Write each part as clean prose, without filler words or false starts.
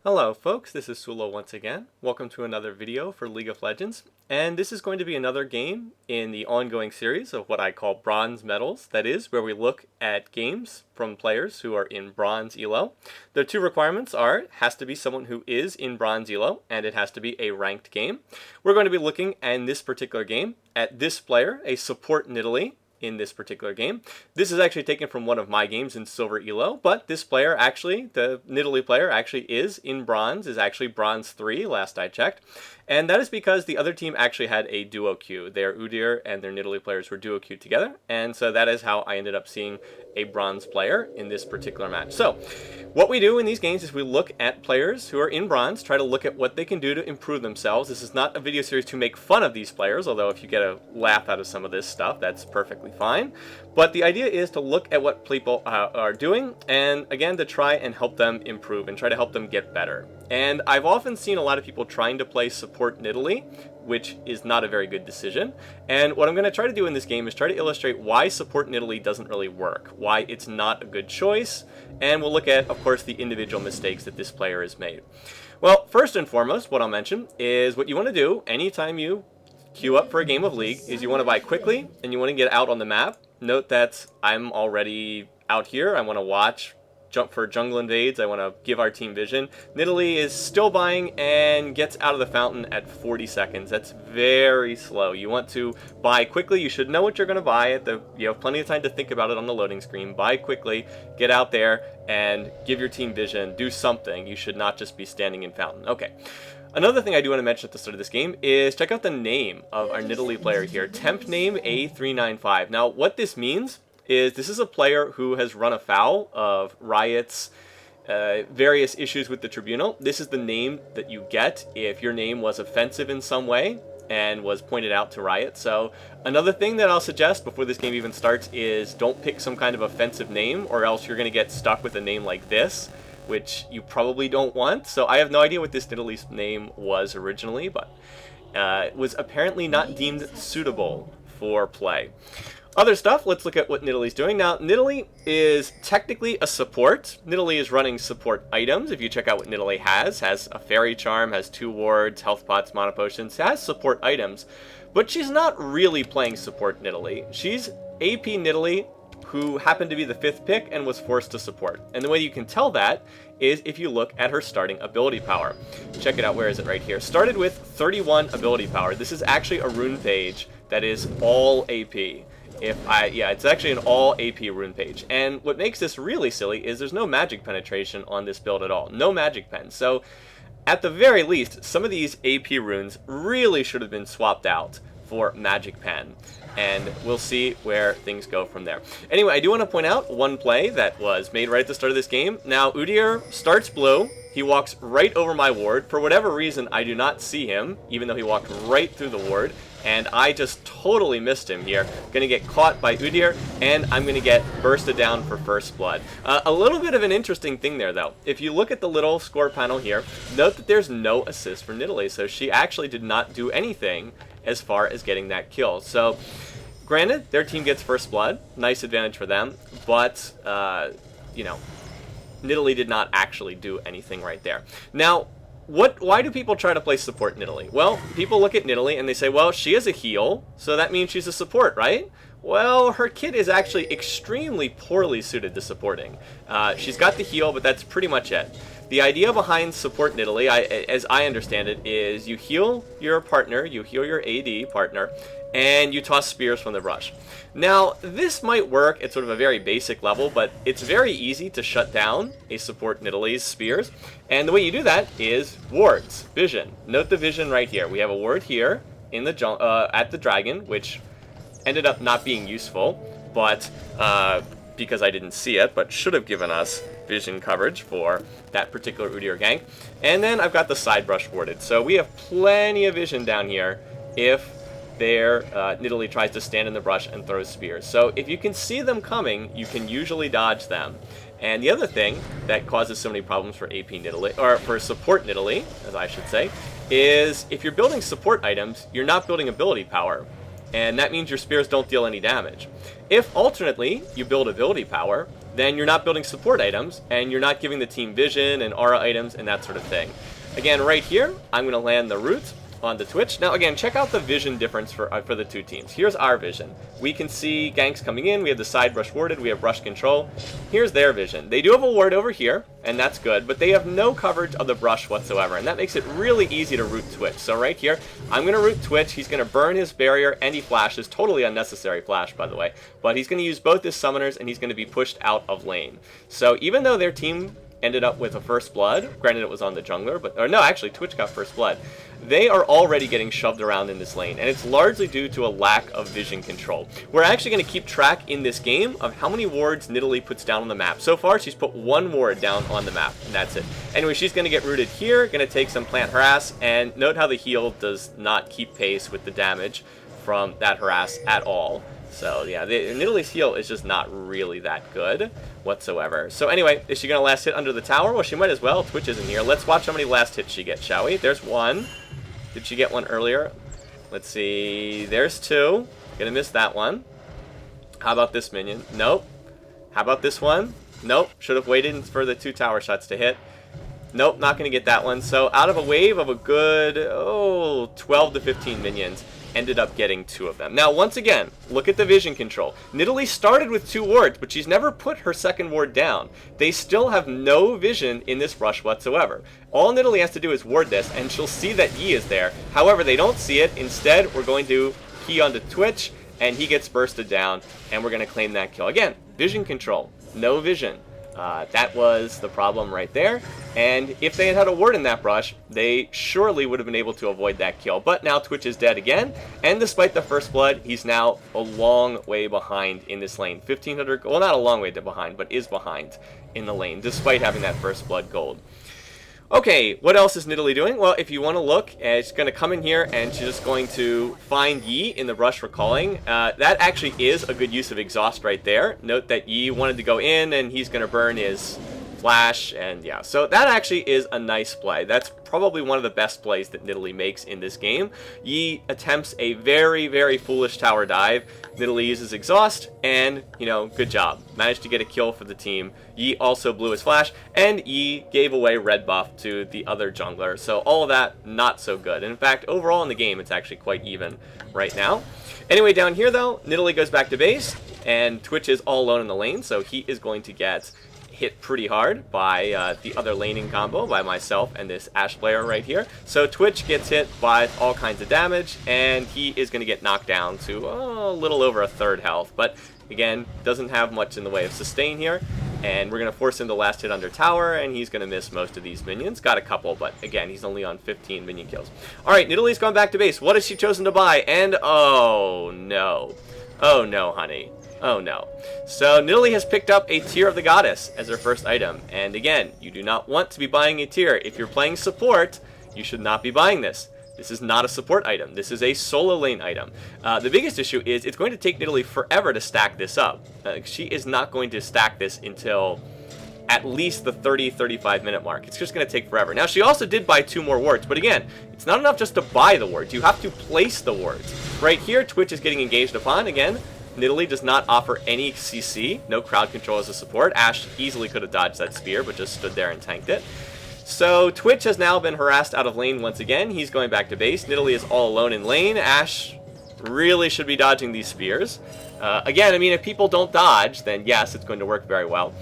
Hello folks, this is Sullla once again. Welcome to another video for League of Legends, and this is going to be another game in the ongoing series of what I call Bronze Medals. That is, where we look at games from players who are in Bronze Elo. The two requirements are, it has to be someone who is in Bronze Elo, and it has to be a ranked game. We're going to be looking in this particular game at this player, a support Nidalee, in this particular game. This is actually taken from one of my games in Silver Elo, but this player actually, the Nidalee player, actually is in Bronze, is actually Bronze 3 last I checked. And that is because the other team actually had a duo queue. Their Udyr and their Nidalee players were duo queued together, and so that is how I ended up seeing a Bronze player in this particular match. So, what we do in these games is we look at players who are in Bronze, try to look at what they can do to improve themselves. This is not a video series to make fun of these players, although if you get a laugh out of some of this stuff, that's perfectly fine. But the idea is to look at what people are doing, and again, to try and help them improve and try to help them get better. And I've often seen a lot of people trying to play support Nidalee, which is not a very good decision. And what I'm going to try to do in this game is try to illustrate why support Nidalee doesn't really work, why it's not a good choice, and we'll look at, of course, the individual mistakes that this player has made. Well, first and foremost, what I'll mention is what you want to do anytime you queue up for a game of League is you want to buy quickly and you want to get out on the map. Note that I'm already out here. I want to watch jump for jungle invades. I want to give our team vision. Nidalee is still buying and gets out of the fountain at 40 seconds. That's very slow. You want to buy quickly. You should know what you're going to buy. You have plenty of time to think about it on the loading screen. Buy quickly, get out there, and give your team vision. Do something. You should not just be standing in fountain. Okay. Another thing I do want to mention at the start of this game is check out the name of our Nidalee player here. Temp name A395. Now, what this means is this is a player who has run afoul of Riot's various issues with the Tribunal. This is the name that you get if your name was offensive in some way and was pointed out to Riot. So another thing that I'll suggest before this game even starts is don't pick some kind of offensive name, or else you're going to get stuck with a name like this, which you probably don't want. So I have no idea what this Nidalee's name was originally, but it was apparently not deemed suitable for play. Other stuff, let's look at what Nidalee's doing. Now, Nidalee is technically a support. Nidalee is running support items. If you check out what Nidalee has a Fairy Charm, has 2 wards, health pots, mana potions, has support items. But she's not really playing support Nidalee. She's AP Nidalee, who happened to be the 5th pick and was forced to support. And the way you can tell that is if you look at her starting ability power. Check it out, where is it? Right here. Started with 31 ability power. This is actually a rune page that is all AP. It's actually an all AP rune page. And what makes this really silly is there's no magic penetration on this build at all. No magic pen. So at the very least, some of these AP runes really should have been swapped out for magic pen. And we'll see where things go from there. Anyway, I do want to point out one play that was made right at the start of this game. Now, Udyr starts blue. He walks right over my ward. For whatever reason, I do not see him, even though he walked right through the ward. And I just totally missed him here. Gonna get caught by Udyr, and I'm gonna get bursted down for first blood. A little bit of an interesting thing there, though. If you look at the little score panel here, note that there's no assist for Nidalee, so she actually did not do anything as far as getting that kill. So, granted, their team gets first blood. Nice advantage for them, but, Nidalee did not actually do anything right there. Now, why do people try to play support Nidalee? Well, people look at Nidalee and they say, well, she is a heal, so that means she's a support, right? Well, her kit is actually extremely poorly suited to supporting. She's got the heal, but that's pretty much it. The idea behind support Nidalee, as I understand it, is you heal your partner, you heal your AD partner, and you toss spears from the brush. Now, this might work at sort of a very basic level, but it's very easy to shut down a support Nidalee's spears. And the way you do that is wards, vision. Note the vision right here. We have a ward here in the at the dragon, which ended up not being useful, but because I didn't see it, but should have given us vision coverage for that particular Udyr gank. And then I've got the side brush warded. So we have plenty of vision down here if their Nidalee tries to stand in the brush and throws spears. So if you can see them coming, you can usually dodge them. And the other thing that causes so many problems for AP Nidalee, or for support Nidalee, as I should say, is if you're building support items, you're not building ability power. And that means your spears don't deal any damage. If alternately you build ability power, then you're not building support items, and you're not giving the team vision and aura items and that sort of thing. Again, right here, I'm going to land the root onto Twitch. Now, again, check out the vision difference for the two teams. Here's our vision. We can see ganks coming in. We have the side brush warded. We have rush control. Here's their vision. They do have a ward over here, and that's good, but they have no coverage of the brush whatsoever, and that makes it really easy to root Twitch. So right here, I'm going to root Twitch. He's going to burn his barrier, and he flashes. Totally unnecessary flash, by the way. But he's going to use both his summoners, and he's going to be pushed out of lane. So even though their team ended up with a first blood, granted it was on the jungler, but, or no, actually Twitch got first blood, they are already getting shoved around in this lane, and it's largely due to a lack of vision control. We're actually going to keep track in this game of how many wards Nidalee puts down on the map. So far, she's put 1 ward down on the map, and that's it. Anyway, she's going to get rooted here, going to take some plant harass, and note how the heal does not keep pace with the damage from that harass at all. So yeah, Nidalee's heal is just not really that good whatsoever. So anyway, is she going to last hit under the tower? Well, she might as well. Twitch isn't here. Let's watch how many last hits she gets, shall we? There's 1. Did she get 1 earlier? Let's see. There's 2. Gonna miss that one. How about this minion? Nope. How about this one? Nope. Should have waited for the 2 tower shots to hit. Nope, not gonna get that one. So out of a wave of a good, 12 to 15 minions, ended up getting 2 of them. Now, once again, look at the vision control. Nidalee started with 2 wards, but she's never put her second ward down. They still have no vision in this rush whatsoever. All Nidalee has to do is ward this, and she'll see that Yi is there. However, they don't see it. Instead, we're going to key onto Twitch, and he gets bursted down, and we're going to claim that kill. Again, vision control. No vision. That was the problem right there, and if they had had a ward in that brush, they surely would have been able to avoid that kill. But now Twitch is dead again, and despite the first blood, he's now a long way behind in this lane. 1,500, well, not a long way behind, but is behind in the lane, despite having that first blood gold. Okay, what else is Nidalee doing? Well, if you want to look, she's going to come in here and she's just going to find Yi in the brush recalling. That actually is a good use of exhaust right there. Note that Yi wanted to go in and he's going to burn his flash, and yeah, so that actually is a nice play. That's probably one of the best plays that Nidalee makes in this game. Yi attempts a very, very foolish tower dive. Nidalee uses exhaust, and, you know, good job. Managed to get a kill for the team. Yi also blew his flash, and Yi gave away red buff to the other jungler. So all of that, not so good. And in fact, overall in the game, it's actually quite even right now. Anyway, down here, though, Nidalee goes back to base, and Twitch is all alone in the lane, so he is going to get hit pretty hard by the other laning combo, by myself and this Ashe player right here. So Twitch gets hit by all kinds of damage, and he is going to get knocked down to a little over a third health. But again, doesn't have much in the way of sustain here, and we're going to force him to last hit under tower, and he's going to miss most of these minions. Got a couple, but again, he's only on 15 minion kills. Alright, Nidalee's gone back to base. What has she chosen to buy? And oh no. Oh no, honey. Oh no. So Nidalee has picked up a Tear of the Goddess as her first item. And again, you do not want to be buying a Tear. If you're playing support, you should not be buying this. This is not a support item. This is a solo lane item. The biggest issue is it's going to take Nidalee forever to stack this up. She is not going to stack this until at least the 30-35 minute mark. It's just going to take forever. Now, she also did buy 2 more wards, but again, it's not enough just to buy the wards. You have to place the wards. Right here, Twitch is getting engaged upon. Again, Nidalee does not offer any CC, no crowd control as a support. Ashe easily could have dodged that spear, but just stood there and tanked it. So Twitch has now been harassed out of lane once again. He's going back to base. Nidalee is all alone in lane. Ashe really should be dodging these spears. Again, I mean, if people don't dodge, then yes, it's going to work very well.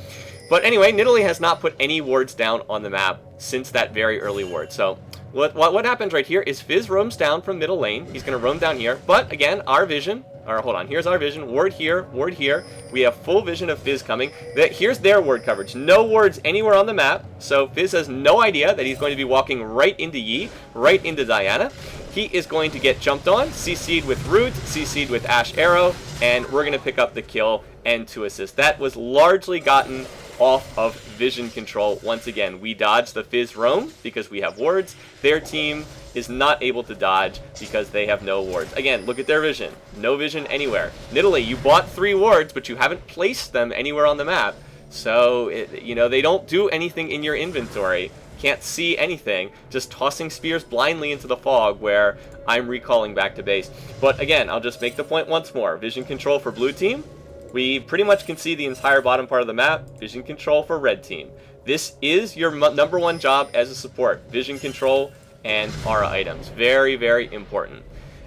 But anyway, Nidalee has not put any wards down on the map since that very early ward. So what happens right here is Fizz roams down from middle lane. He's going to roam down here. But again, our vision, or hold on, here's our vision. Ward here, ward here. We have full vision of Fizz coming. Here's their ward coverage. No wards anywhere on the map. So Fizz has no idea that he's going to be walking right into Yi, right into Diana. He is going to get jumped on, CC'd with Root, CC'd with Ashe Arrow, and we're going to pick up the kill and 2 assists. That was largely gotten off of vision control. Once again, we dodge the Fizz roam because we have wards. Their team is not able to dodge because they have no wards. Again, look at their vision. No vision anywhere. Nidalee, you bought 3 wards, but you haven't placed them anywhere on the map. So, you know, they don't do anything in your inventory. Can't see anything. Just tossing spears blindly into the fog where I'm recalling back to base. But again, I'll just make the point once more. Vision control for blue team, we pretty much can see the entire bottom part of the map. Vision control for red team. This is your number one job as a support. Vision control and aura items. Very, very important.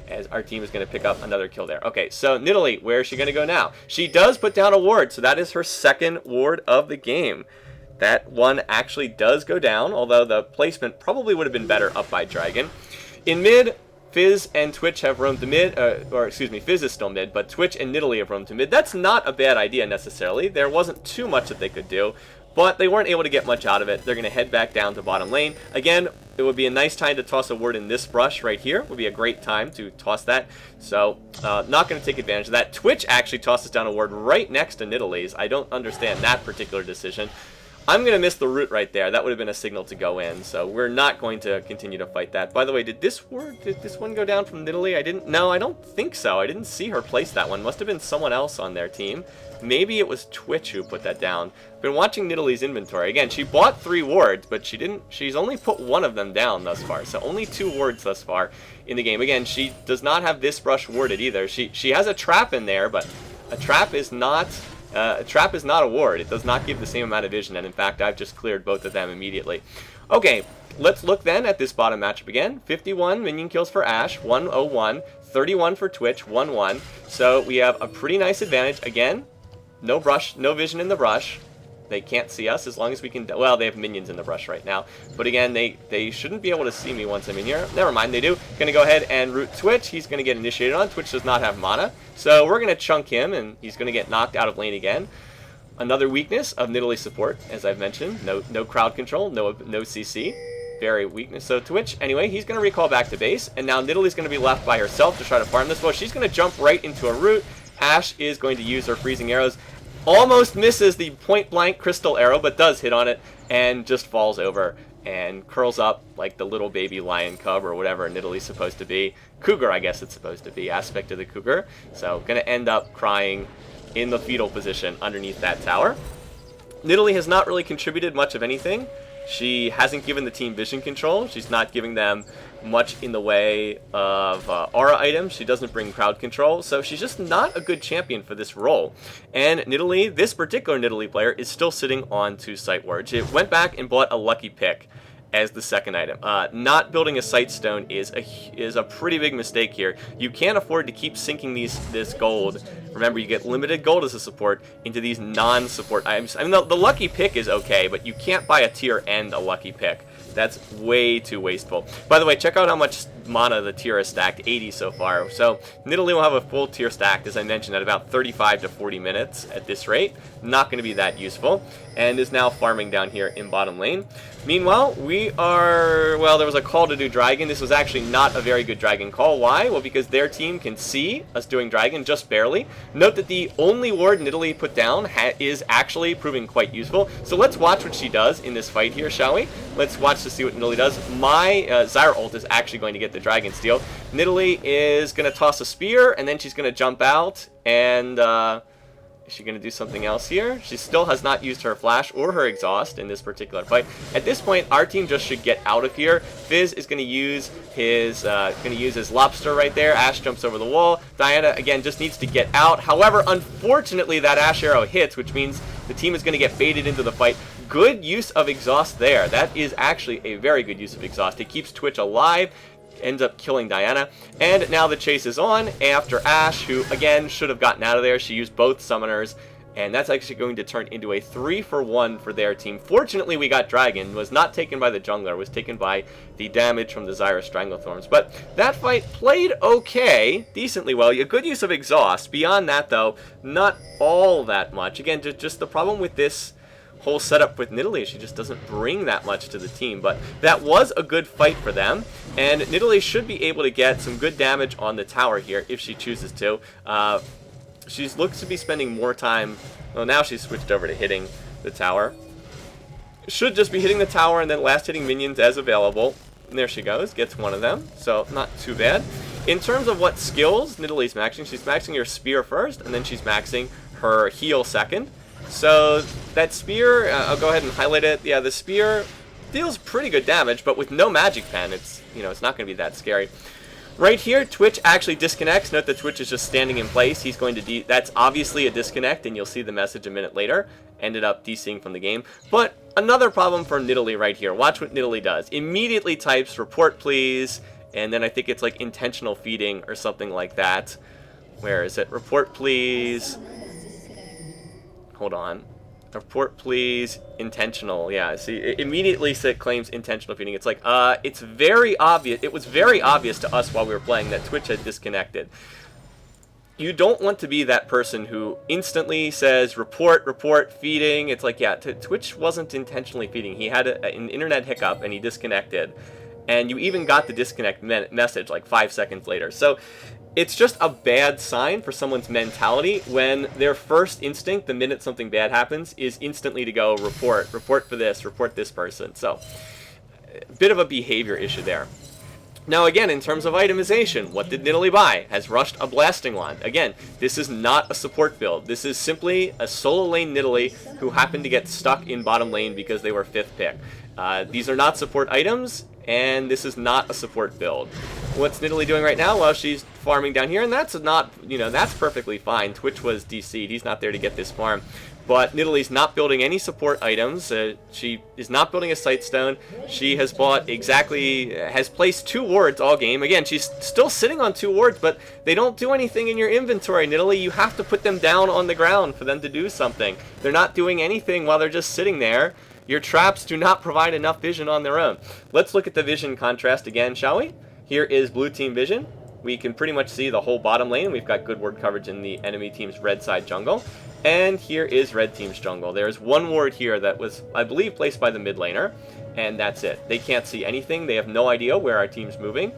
As our team is going to pick up another kill there. Okay, so Nidalee, where is she going to go now? She does put down a ward, so that is her second ward of the game. That one actually does go down, although the placement probably would have been better up by Dragon. In mid, Fizz and Twitch have roamed to mid, Fizz is still mid, but Twitch and Nidalee have roamed to mid. That's not a bad idea necessarily. There wasn't too much that they could do, but they weren't able to get much out of it. They're going to head back down to bottom lane. Again, it would be a nice time to toss a ward in this brush right here. Would be a great time to toss that. So, not going to take advantage of that. Twitch actually tosses down a ward right next to Nidalee's. I don't understand that particular decision. I'm going to miss the root right there. That would have been a signal to go in, so we're not going to continue to fight that. By the way, did this one go down from Nidalee? No, I don't think so. I didn't see her place that one. Must have been someone else on their team. Maybe it was Twitch who put that down. Been watching Nidalee's inventory. Again, she bought 3 wards, but she's only put 1 of them down thus far, so only 2 wards thus far in the game. Again, she does not have this brush warded either. She has a trap in there, but a trap is not a ward. It does not give the same amount of vision, and in fact, I've just cleared both of them immediately. Okay, let's look then at this bottom matchup again. 51 minion kills for Ashe, 101, 31 for Twitch, 1-1. So we have a pretty nice advantage. Again, no brush, no vision in the brush. They can't see us as long as we can... Well, they have minions in the brush right now. But again, they shouldn't be able to see me once I'm in here. Never mind, they do. Going to go ahead and root Twitch. He's going to get initiated on. Twitch does not have mana. So we're going to chunk him, and he's going to get knocked out of lane again. Another weakness of Nidalee support, as I've mentioned. No crowd control, no CC. Very weakness. So Twitch, anyway, he's going to recall back to base. And now Nidalee's going to be left by herself to try to farm this. Well, she's going to jump right into a root. Ashe is going to use her freezing arrows. Almost misses the point-blank crystal arrow, but does hit on it, and just falls over and curls up like the little baby lion cub or whatever Nidalee's supposed to be. Cougar, I guess it's supposed to be, aspect of the cougar. So, gonna end up crying in the fetal position underneath that tower. Nidalee has not really contributed much of anything. She hasn't given the team vision control. She's not giving them much in the way of aura items. She doesn't bring crowd control, so she's just not a good champion for this role. And Nidalee, this particular Nidalee player, is still sitting on 2 sight wards. It went back and bought a lucky pick as the second item. Not building a sight stone is a pretty big mistake here. You can't afford to keep sinking this gold. Remember, you get limited gold as a support into these non-support items. I mean, the lucky pick is okay, but you can't buy a tier and a lucky pick. That's way too wasteful. By the way, check out how much mana the tier has stacked, 80 so far. So Nidalee will have a full tier stacked, as I mentioned, at about 35 to 40 minutes at this rate. Not going to be that useful, and is now farming down here in bottom lane. Meanwhile, we are... Well, there was a call to do Dragon. This was actually not a very good Dragon call. Why? Well, because their team can see us doing Dragon just barely. Note that the only ward Nidalee put down is actually proving quite useful. So let's watch what she does in this fight here, shall we? Let's watch to see what Nidalee does. My Zyra ult is actually going to get the Dragon steal. Nidalee is going to toss a spear, and then she's going to jump out, and... is she going to do something else here? She still has not used her flash or her exhaust in this particular fight. At this point, our team just should get out of here. Fizz is going to use his lobster right there. Ashe jumps over the wall. Diana, again, just needs to get out. However, unfortunately, that Ashe arrow hits, which means the team is going to get baited into the fight. Good use of exhaust there. That is actually a very good use of exhaust. It keeps Twitch alive. Ends up killing Diana, and now the chase is on after Ashe, who again should have gotten out of there. She used both summoners, and that's actually going to turn into a 3-for-1 for their team. Fortunately, we got Dragon. Was not taken by the jungler, was taken by the damage from the Zyra Stranglethorns. But that fight played okay, decently well. A good use of exhaust. Beyond that, though, not all that much. Again, just the problem with this whole setup with Nidalee, she just doesn't bring that much to the team, but that was a good fight for them, and Nidalee should be able to get some good damage on the tower here if she chooses to. She looks to be spending more time, well, now she's switched over to hitting the tower. Should just be hitting the tower and then last hitting minions as available. And there she goes, gets one of them, so not too bad. In terms of what skills Nidalee's maxing, she's maxing her spear first, and then she's maxing her heal second. So that spear, I'll go ahead and highlight it. Yeah, the spear deals pretty good damage, but with no magic pen, it's not going to be that scary. Right here, Twitch actually disconnects. Note that Twitch is just standing in place. He's going to that's obviously a disconnect, and you'll see the message a minute later. Ended up DCing from the game. But another problem for Nidalee right here. Watch what Nidalee does. Immediately types, report please, and then I think it's like intentional feeding or something like that. Where is it? Report please. Hold on. Report please, intentional. Yeah, see, it immediately claims intentional feeding. It's like, it's very obvious. It was very obvious to us while we were playing that Twitch had disconnected. You don't want to be that person who instantly says, report, feeding. It's like, yeah, Twitch wasn't intentionally feeding. He had an internet hiccup and he disconnected. And you even got the disconnect message like 5 seconds later. So it's just a bad sign for someone's mentality when their first instinct, the minute something bad happens, is instantly to go report for this, report this person. So a bit of a behavior issue there. Now again, in terms of itemization, what did Nidalee buy? Has rushed a blasting wand. Again, this is not a support build. This is simply a solo lane Nidalee who happened to get stuck in bottom lane because they were 5th pick. These are not support items, and this is not a support build. What's Nidalee doing right now? Well, she's farming down here, and that's not, that's perfectly fine. Twitch was DC'd. He's not there to get this farm. But Nidalee's not building any support items. She is not building a Sightstone. She has has placed 2 wards all game. Again, she's still sitting on 2 wards, but they don't do anything in your inventory, Nidalee. You have to put them down on the ground for them to do something. They're not doing anything while they're just sitting there. Your traps do not provide enough vision on their own. Let's look at the vision contrast again, shall we? Here is blue team vision. We can pretty much see the whole bottom lane. We've got good ward coverage in the enemy team's red side jungle. And here is red team's jungle. There's 1 ward here that was, I believe, placed by the mid laner. And that's it. They can't see anything. They have no idea where our team's moving.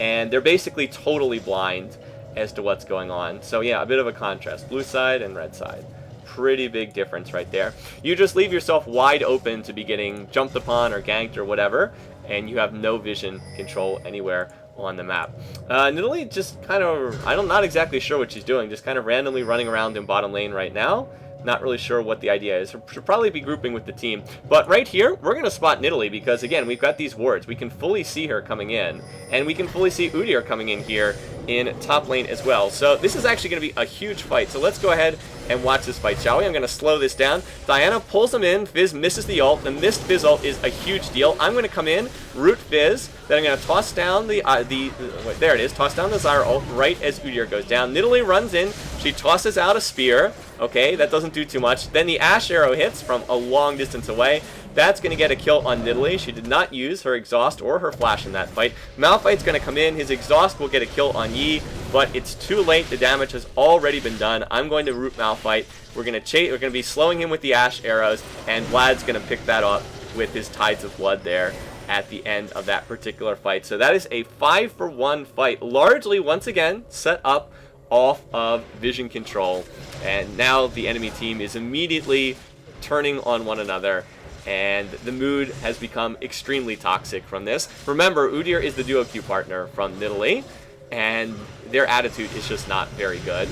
And they're basically totally blind as to what's going on. So yeah, a bit of a contrast. Blue side and red side. Pretty big difference right there. You just leave yourself wide open to be getting jumped upon or ganked or whatever. And you have no vision control anywhere on the map. Nidalee just kind of, I'm not exactly sure what she's doing, just kind of randomly running around in bottom lane right now. Not really sure what the idea is. Should probably be grouping with the team. But right here, we're going to spot Nidalee because, again, we've got these wards. We can fully see her coming in. And we can fully see Udyr coming in here in top lane as well. So this is actually going to be a huge fight. So let's go ahead and watch this fight, shall we? I'm going to slow this down. Diana pulls him in. Fizz misses the ult. The missed Fizz ult is a huge deal. I'm going to come in, root Fizz. Then I'm going to toss down wait, there it is. Toss down the Zyra ult right as Udyr goes down. Nidalee runs in. She tosses out a spear. Okay, that doesn't do too much. Then the Ashe arrow hits from a long distance away. That's going to get a kill on Nidalee. She did not use her exhaust or her flash in that fight. Malphite's going to come in. His exhaust will get a kill on Yi, but it's too late. The damage has already been done. I'm going to root Malphite. We're going to be slowing him with the Ashe arrows, and Vlad's going to pick that up with his Tides of Blood there at the end of that particular fight. So that is a 5-for-1 fight, largely, once again, set up off of vision control. And now the enemy team is immediately turning on one another, and the mood has become extremely toxic from this. Remember, Udyr is the duo queue partner from Nidalee, and their attitude is just not very good.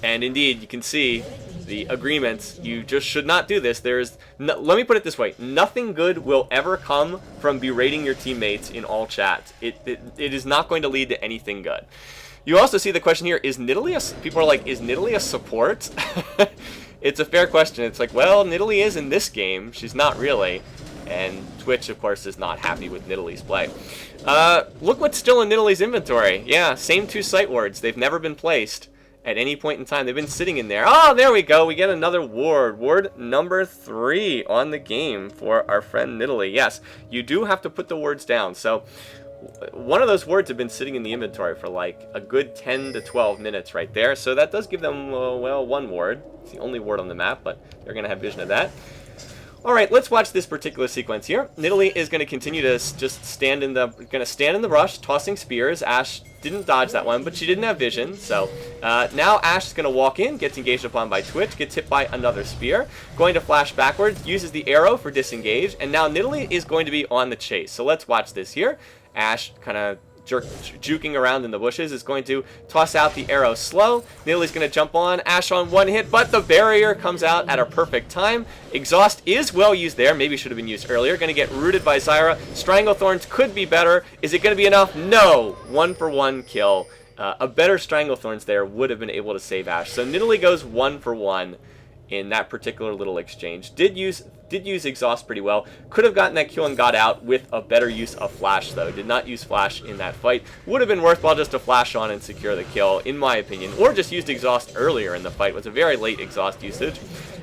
And indeed, you can see the agreements. You just should not do this. Let me put it this way. Nothing good will ever come from berating your teammates in all chats. It is not going to lead to anything good. You also see the question here, is Nidalee people are like, is Nidalee a support? It's a fair question. It's like, well, Nidalee is in this game. She's not really. And Twitch, of course, is not happy with Nidalee's play. Look what's still in Nidalee's inventory. Yeah, same 2 sight wards. They've never been placed at any point in time. They've been sitting in there. Oh, there we go. We get another ward. Ward number 3 on the game for our friend Nidalee. Yes, you do have to put the wards down. So one of those wards have been sitting in the inventory for like a good 10 to 12 minutes right there. So that does give them, well, 1 ward. It's the only ward on the map, but they're going to have vision of that. All right, let's watch this particular sequence here. Nidalee is going to continue to just stand in the rush, tossing spears. Ashe didn't dodge that one, but she didn't have vision. So now Ashe is going to walk in, gets engaged upon by Twitch, gets hit by another spear, going to flash backwards, uses the arrow for disengage, and now Nidalee is going to be on the chase. So let's watch this here. Ashe kind of juking around in the bushes, is going to toss out the arrow slow. Nidalee's going to jump on, Ashe on one hit, but the barrier comes out at a perfect time. Exhaust is well used there, maybe should have been used earlier. Going to get rooted by Zyra. Stranglethorns could be better. Is it going to be enough? No! 1-for-1 kill. A better Stranglethorns there would have been able to save Ashe. So Nidalee goes 1-for-1 in that particular little exchange. Did use Exhaust pretty well. Could have gotten that kill and got out with a better use of Flash, though. Did not use Flash in that fight. Would have been worthwhile just to flash on and secure the kill, in my opinion. Or just used Exhaust earlier in the fight. It was a very late Exhaust usage.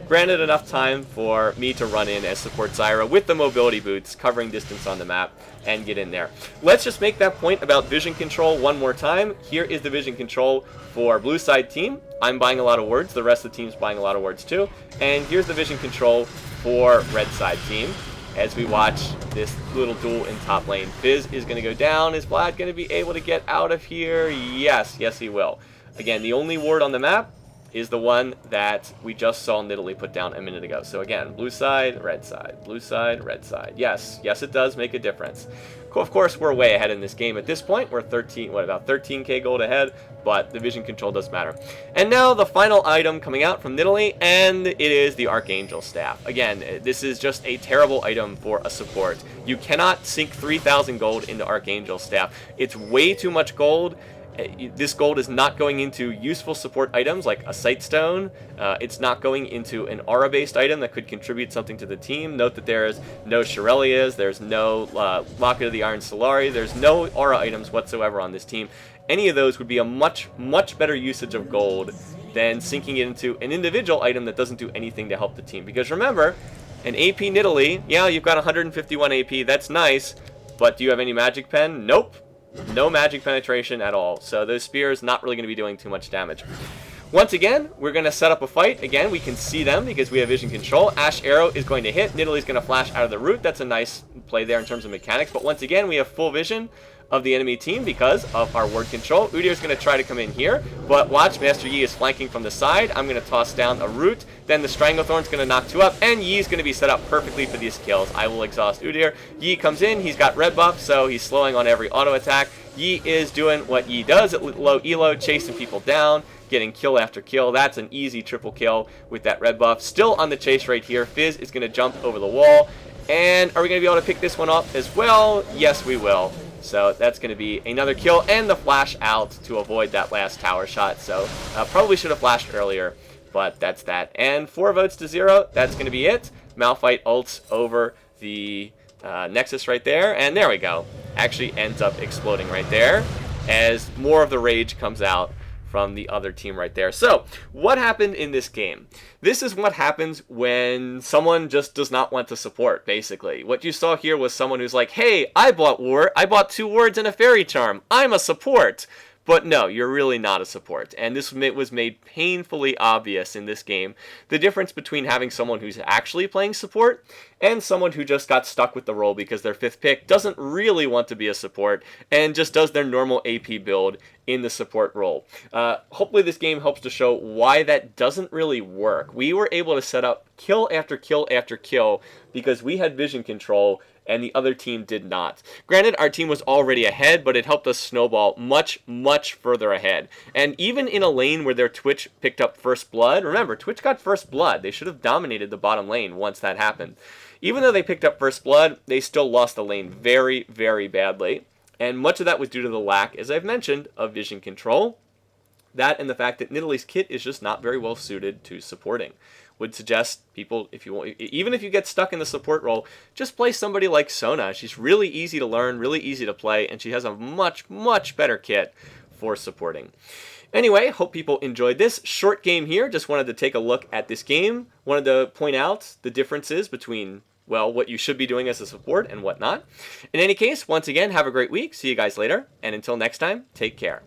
Granted, enough time for me to run in as support Zyra with the mobility boots, covering distance on the map, and get in there. Let's just make that point about vision control one more time. Here is the vision control for blue side team. I'm buying a lot of words. The rest of the team's buying a lot of words too. And here's the vision control for red side team. As we watch this little duel in top lane. Fizz is going to go down. Is Vlad going to be able to get out of here? Yes. Yes, he will. Again, the only ward on the map is the one that we just saw Nidalee put down a minute ago. So again, blue side, red side, blue side, red side. Yes, yes, it does make a difference. Of course, we're way ahead in this game at this point. We're about 13k gold ahead, but the vision control does matter. And now the final item coming out from Nidalee, and it is the Archangel Staff. Again, this is just a terrible item for a support. You cannot sink 3,000 gold into Archangel Staff. It's way too much gold. This gold is not going into useful support items like a Sightstone. It's not going into an aura-based item that could contribute something to the team. Note that there is no Shirelias, there's no Locket of the Iron Solari, there's no aura items whatsoever on this team. Any of those would be a much, much better usage of gold than sinking it into an individual item that doesn't do anything to help the team. Because remember, an AP Nidalee, yeah, you've got 151 AP, that's nice, but do you have any magic pen? Nope. No magic penetration at all, so those spears not really going to be doing too much damage. Once again, we're going to set up a fight. Again, we can see them because we have vision control. Ashe Arrow is going to hit. Nidalee's going to flash out of the root. That's a nice play there in terms of mechanics, but once again, we have full vision of the enemy team because of our ward control. Udyr's going to try to come in here, but watch, Master Yi is flanking from the side. I'm going to toss down a root, then the Stranglethorn's going to knock 2 up, and Yi's going to be set up perfectly for these kills. I will exhaust Udyr. Yi comes in, he's got red buff, so he's slowing on every auto attack. Yi is doing what Yi does at low elo, chasing people down, getting kill after kill. That's an easy triple kill with that red buff. Still on the chase right here. Fizz is going to jump over the wall, and are we going to be able to pick this one up as well? Yes, we will. So that's going to be another kill and the flash out to avoid that last tower shot. So probably should have flashed earlier, but that's that. And 4 votes to 0. That's going to be it. Malphite ults over the Nexus right there. And there we go. Actually ends up exploding right there as more of the rage comes out from the other team right there. So what happened in this game? This is what happens when someone just does not want to support, basically. What you saw here was someone who's like, hey, I bought 2 wards and a fairy charm. I'm a support. But no, you're really not a support. And this was made painfully obvious in this game. The difference between having someone who's actually playing support and someone who just got stuck with the role because their 5th pick doesn't really want to be a support and just does their normal AP build in the support role. Hopefully this game helps to show why that doesn't really work. We were able to set up kill after kill after kill because we had vision control and the other team did not. Granted, our team was already ahead, but it helped us snowball much, much further ahead. And even in a lane where their Twitch picked up first blood, remember, Twitch got first blood. They should have dominated the bottom lane once that happened. Even though they picked up first blood, they still lost the lane very, very badly. And much of that was due to the lack, as I've mentioned, of vision control. That and the fact that Nidalee's kit is just not very well suited to supporting. Would suggest people, if you want, even if you get stuck in the support role, just play somebody like Sona. She's really easy to learn, really easy to play, and she has a much, much better kit for supporting. Anyway, hope people enjoyed this short game here. Just wanted to take a look at this game. Wanted to point out the differences between, well, what you should be doing as a support and whatnot. In any case, once again, have a great week. See you guys later. And until next time, take care.